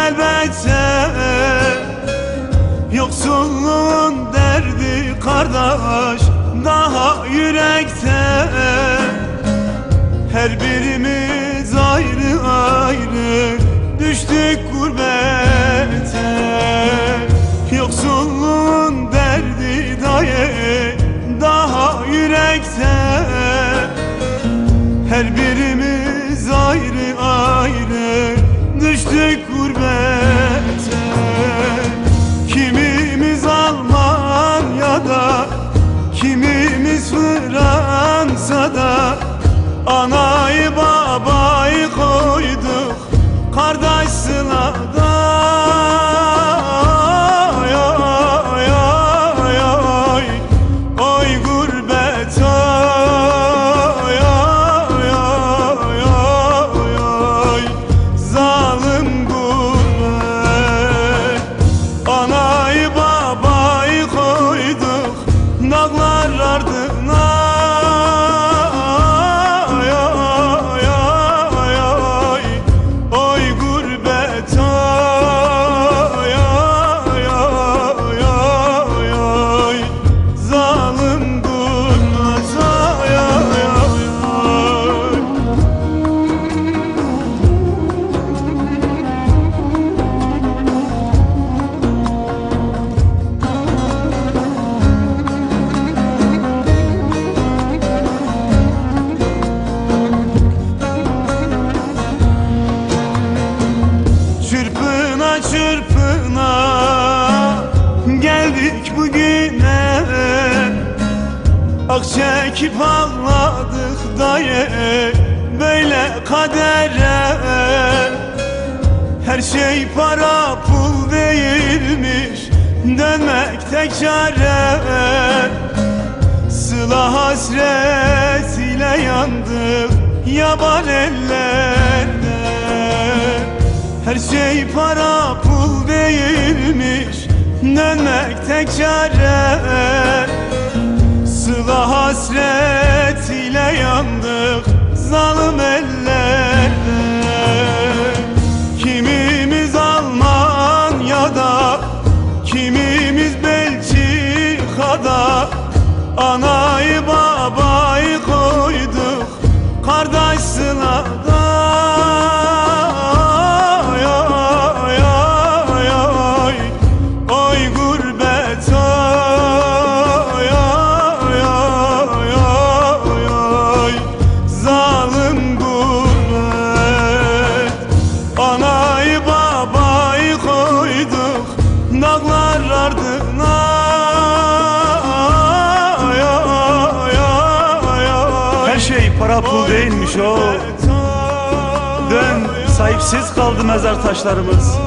elbette. Yoksulluğun derdi kardeş daha yürekte. Her birimiz ayrı ayrı düştük gurbete. Yoksulluğun derdi daha yürekte. Her birimiz ayrı ayrı düştük gurbete. Kimimiz Almanya'da, kimimiz Fransa'da. Anayı babayı koyduk kardeş sılada. Oy oy oy oy, oy gurbet oy oy oy oy oy, zalim gurbet. Anayı babayı koyduk dağlar ardına. Çırpına çırpına geldik bugüne. Ah çekip ağladık dayı böyle kadere. Her şey para pul değilmiş, dönmek tek çare. Sıla hasret ile yandık yaban ellerde. Her şey para pul değilmiş, dönmek tek çare. Sıla hasret ile yandık zalim ellerde. Kimimiz Almanya'da, kimimiz Belçika'da. Anayı babayı koyduk kardeş sılada. Anayı babayı koyduk dağlar ardına. Her şey para pul değilmiş o. Dön, sahipsiz kaldı mezar taşlarımız.